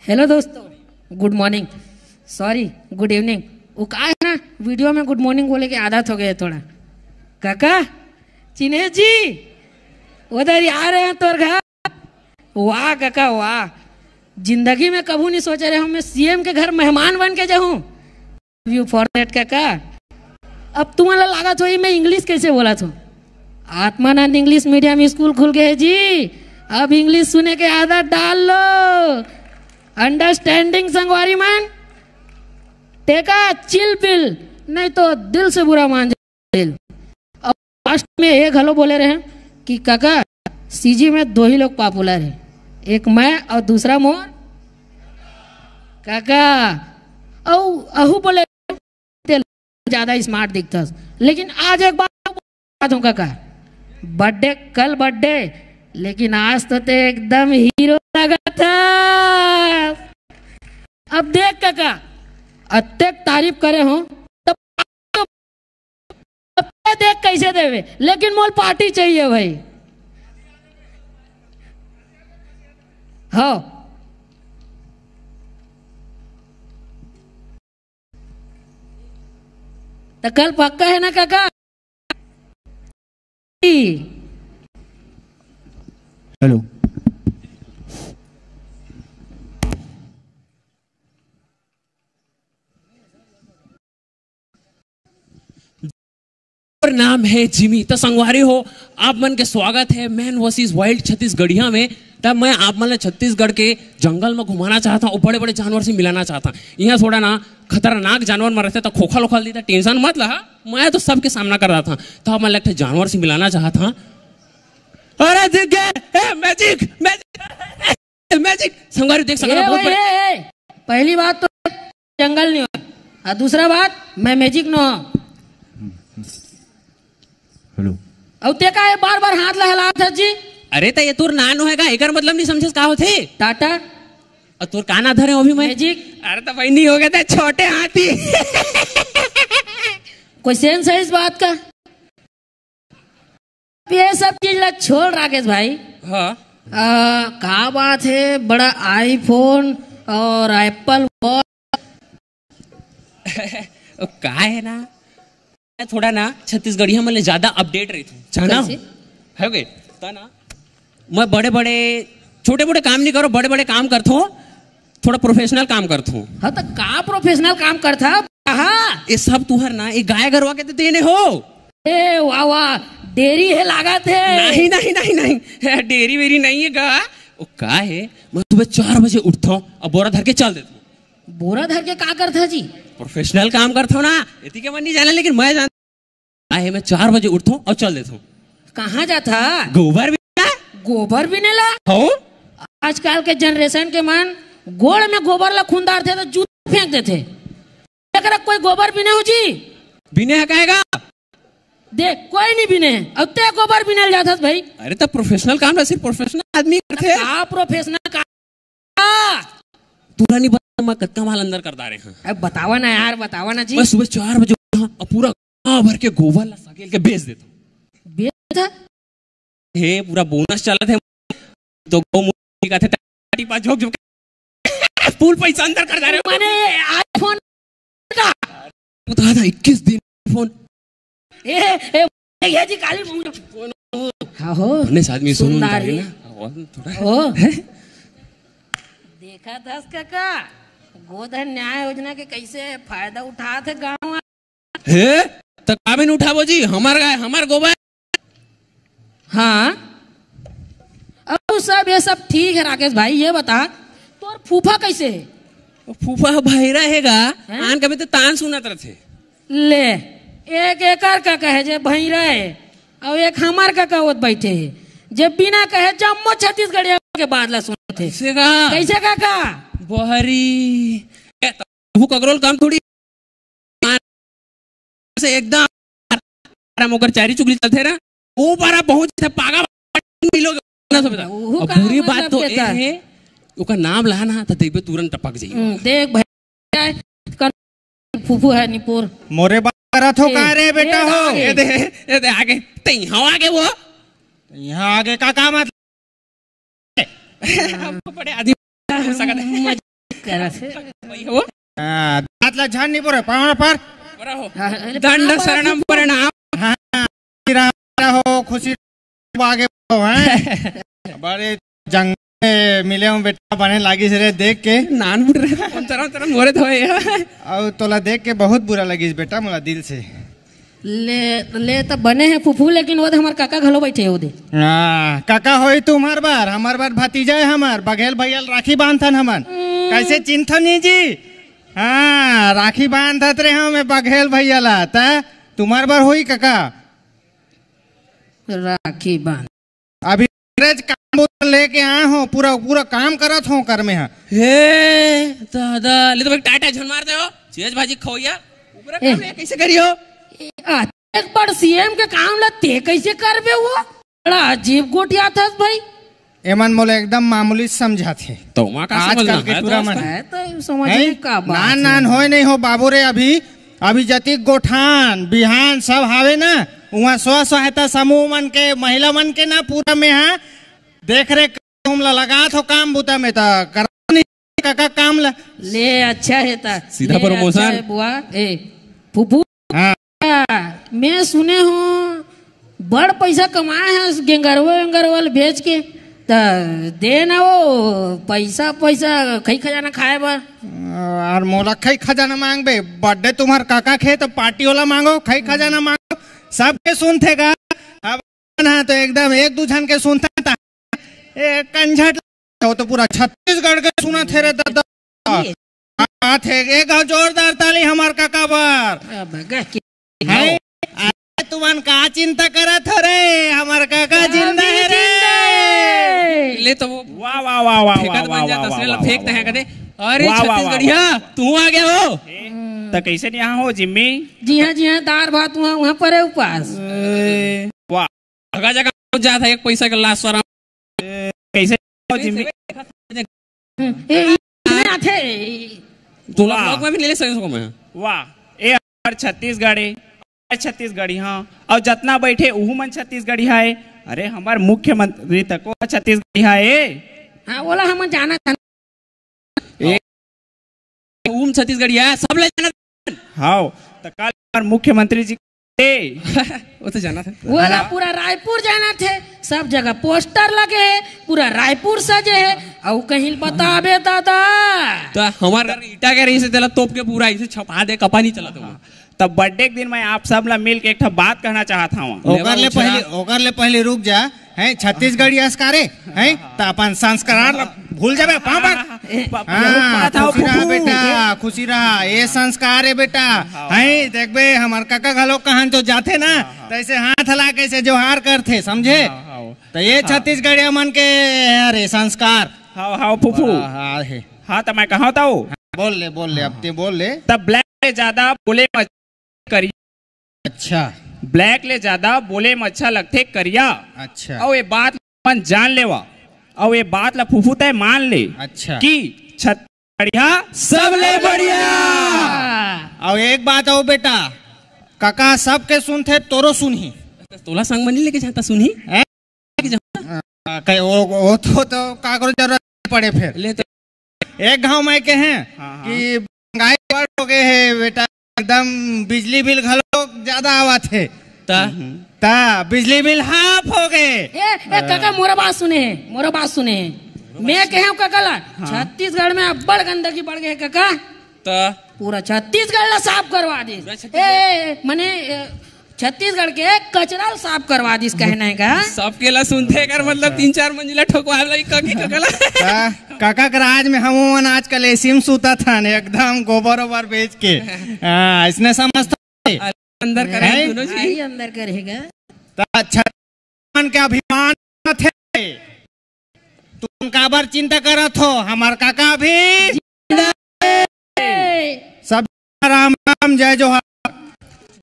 Hello दोस्तों, good morning, sorry good evening. वो का है ना, वीडियो में गुड मॉर्निंग बोले की आदत हो गई है थोड़ा। काका चिन्हे जी उधर ही आ रहे हैं तोर घर। वाह काका वाह, जिंदगी में कभी नहीं सोचे रहे मैं सीएम के घर मेहमान बन के जाऊं। यू फॉर दैट काका। अब तुम्हारा लगा तो मैं इंग्लिश कैसे बोला था। आत्मानंद इंग्लिश मीडियम स्कूल खुल गए जी, अब इंग्लिश सुने के आदत डाल लो। अंडरस्टैंडिंग संगवारी मैन, टेका चिल पिल, नहीं तो दिल से बुरा मान जाए। अब लास्ट में एक हेलो बोले रहे कि काका सीजी में दो ही लोग पॉपुलर है, एक मैं और दूसरा मोर काका। अहू बोले ज्यादा स्मार्ट दिखता, लेकिन आज एक बात हूँ काका, बर्थडे कल बर्थडे, लेकिन आज तो ते एकदम हीरो लगा था। अब देख काका, अत्यक तारीफ करे हो तो देख कैसे देवे, लेकिन मोल पार्टी चाहिए भाई। हाँ तो कल पक्का है ना काका। हेलो नाम है जिमी। तो संगवारी हो, आप मन के स्वागत है मैन वर्सेस वाइल्ड छत्तीसगढ़िया में। तब मैं आप मन छत्तीसगढ़ के जंगल में घुमाना चाहता हूँ और बड़े बड़े जानवर से मिलाना चाहता हूँ। यहाँ थोड़ा ना खतरनाक जानवर में रहते तो खोखा लोखा दी था, टेंशन मत लहा, मैं तो सबके सामना कर रहा था। तो अब मैं लगता जानवर से मिलाना चाहता हूँ। अरे दिख गए, मैजिक मैजिक मैजिक। संगवारी देख सकते, पहली बात तो जंगल नहीं हो, और दूसरा बात मैं मैजिक न हो। हेलो अब ते का बार बार हाथ लहला था जी। अरे तो ये तोर नान होएगा, एकर मतलब नहीं समझे का होथे। टाटा और तोर का ना धरे अभी मैं मैजिक। अरे तो भाई नहीं हो गया था छोटे हाथी। कोई सेंस है इस बात का? ये सब चीज लग छोड़ राकेश भाई। हाँ का बात है, बड़ा आईफोन और एप्पल का है ना, थोड़ा ना छत्तीसगढ़िया में ज्यादा अपडेट रही थी जाना है गए तो ना। मैं बड़े बड़े छोटे मोटे काम नहीं करो, बड़े बड़े काम करता हूँ, थोड़ा प्रोफेशनल काम करता हूँ। हाँ तो का प्रोफेशनल काम करता? ये सब तुहर ना ये गाय गरवा के देने हो। ए वाह वाह, डेरी है लागत है। नहीं नहीं नहीं नहीं, डेरी वेरी नहीं है गा। वो का है, मैं सुबह 4 बजे उठता हूँ और बोरा धर के चल देता हूँ। बोरा धर के का करता जी? प्रोफेशनल काम करता हूँ ना, इतनी के मन नहीं जाना, लेकिन मैं जानता है। मैं 4 बजे उठता हूँ और चल देता हूँ। कहाँ जाता? गोबर भी गोबर भी नहीं ला हो। आजकल के जनरेशन के मन गोड़ में गोबर ला खूंदार थे तो जूता फेंक देते। अगर कोई गोबर भी नहीं हो जी, बिने हकाएगा देख कोई नहीं बिने, अब ते गोबर भी नहीं जाता भाई। अरे तो प्रोफेशनल काम सिर्फ प्रोफेशनल आदमी करते हैं। का प्रोफेशनल का तूला नहीं बता, मैं कत्का माल अंदर कर दा रहे हैं। अब बतावा ना यार, बतावा ना जी। मैं सुबह 4 बजे उठा और पूरा गाँव भर के गोबर ला सकेल के बेच देता हूँ। बेच हे पूरा बोनस चला थे तो गौ का थे टाटी पास झोंक झोंक फुल पैसा अंदर कर दे रहे। मैंने आईफोन का बता था 21 दिन फोन। ए जी काली हाँ हो उन्नीस आदमी सुनो ना थोड़ा हो। देखा था काका, गोधन न्याय योजना के कैसे फायदा उठा थे गाँव। हे तो काबिन उठावो जी, हमार गाय हमार गोबर। हाँ अब सब ये सब ठीक है राकेश भाई, ये बता तो फूफा कैसे है? फूफा भाई रहेगा आन कभी तो तान सुनत रहे। ले एक एकर का कहे जे भई रहे और एक हमार का कहत बैठे है, जब बिना कहे जम्मो छत्तीसगढ़िया के बादला सुनते कैसे काका बहरी वो कगरोल काम थोड़ी से एकदम होकर चारी चुगली चलते ना ऊपर पहुंच पागा बुरी बात तो है। उसका नाम लाना तो देख तुरंत टपक जाइए। देख भाई फूफू है निपुर मोरे बात हो का रे बेटा हो। ये दे आगे तई यहाँ आगे वो यहाँ आगे का काम बड़े आदमी करा से वो दांत ला झाड़ नहीं पड़े पावना पर बरा हो दंड शरणम प्रणाम हो खुशी आगे बढ़ो हैं बड़े जंग में मिले हूँ बेटा बने लागी से रे देख के नान बुट रहे तरह मोरे धोए और तोला देख के बहुत बुरा लगी बेटा मोला दिल से ले तो बने हैं फूफू लेकिन वो हमार काका घलो बैठे हो दे काका होई तुम्हार बार हमार बार भतीजा है हमार बघेल भैया राखी बांधन हमन कैसे चिंथनी जी हाँ राखी बांधत रहे हम बघेल भैया ला ता तुम्हार बार होई काका राखी बांध अभी काम लेके आए हो पूरा पूरा काम करत हो कर में हे दादा ले तो टाटा झन मार दे हो चीज भाजी खोइया ऊपर काम ले कैसे करियो एक बार सीएम के काम लते कैसे करबे वो बड़ा अजीब गोटिया था भाई एमन मोले एकदम मामूली समझा थे तो मां का आजकल के पूरा मन है तो समझने का बात नान नान होए नहीं हो बाबू रे अभी जति गोठान बिहान सब हावे ना वहाँ स्व सहायता समूह मन के महिला मन के ना पूरा में हाँ देख रे तुमला लगा थो काम बुता में तो करा नहीं काका काम ला ले अच्छा है ता सीधा प्रमोशन अच्छा बुआ ए फूफू हाँ मैं सुने हूँ बड़ पैसा कमाए हैं गेंगरवल भेज के तो देना वो पैसा खई खजाना खाए बर और मोला खई खजाना मांग बे बर्थडे तुम्हार काका खे तो पार्टी वाला मांगो खई खजाना मांगो सबके सुनते का अब ना तो एकदम एक दो जन के सुनता था कंझट हो तो पूरा छत्तीसगढ़ के सुना थे रे दादा थे एक जोरदार ताली हमार काका पर तुमन का चिंता करत हो रे हमार काका जिंदा है रे ले तो वाह वाह वाह वाह फेंकत बन जाता तसले फेंकते हैं कदे अरे छत्तीसगढ़िया तू आ गया हो तो कैसे यहाँ हो जिम्मी जी हाँ दार भात वहाँ पर है उपास वाह जगह जगह जाता है एक पैसा का लाश सरा कैसे हो जिम्मी थे तू लोग में भी ले सको मैं वाह ए हमार छत्तीसगढ़ी हाँ और जितना बैठे उहू मन छत्तीसगढ़ी है अरे हमार मुख्यमंत्री तक छत्तीसगढ़ी है हाँ बोला हम जाना था छत्तीसगढ़िया सब ले जाना हाँ तो कल हमार मुख्यमंत्री जी वो तो जाना था बोला पूरा रायपुर जाना थे सब जगह पोस्टर लगे है पूरा रायपुर सजे है और कहीं बताबे दादा तो हमारे घर ईटा के रही से तेला तोप के पूरा इसे छपा दे कपा नहीं चला तो तब बर्थडे के दिन मैं आप सब ला मिल के एक बात कहना चाहता हूँ ओकर ले पहले रुक जा है छत्तीसगढ़ी अस्कारे है तो अपन संस्कार भूल जाबे बेटा खुशी रहा ये संस्कार है बेटा है देखबे हमार काका घलो कहां तो जाते ना तो ऐसे हाथ हला के से जोहार करते समझे तो ये छत्तीसगढ़िया मन के अरे संस्कार हाँ फूफू हाँ तो मैं कहा था बोल ले अब ते बोल ले तब ब्लैक ले ज्यादा बोले करिया अच्छा ब्लैक ले ज्यादा बोले में अच्छा लगते करिया अच्छा और ये बात मन जान लेवा और ये बात ला फूफू तय मान ले अच्छा कि बढ़िया सब ले बढ़िया और एक बात हो बेटा काका सबके सुनते तोरो सुनही तोला संग मनी लेके जाता सुनही वो तो का करो जरूरत पड़े फिर ले तो एक गांव में के हैं कि महंगाई बढ़ हो गए है बेटा एकदम बिजली बिल घलो ज्यादा आवा थे ता बिजली बिल हाफ हो गए काका मोरा बात सुने मैं कहे काका ला छत्तीसगढ़ में बड़ गंदगी बढ़ गए काका पूरा छत्तीसगढ़ ला साफ करवा दी मने छत्तीसगढ़ के कचरा साफ करवा दी कहना है का सबके ला सुनते कर मतलब 3-4 मंजिला ठोकवा लाई काका के राज में हम आजकल एसी में सूता था एकदम गोबर ओबर बेच के इसने समझता अंदर करेगा अंदर करेगा छत्तीसगढ़ के अभिमान थे तुम काबर चिंता करत हो हमार काका भी सब राम राम जय जोहार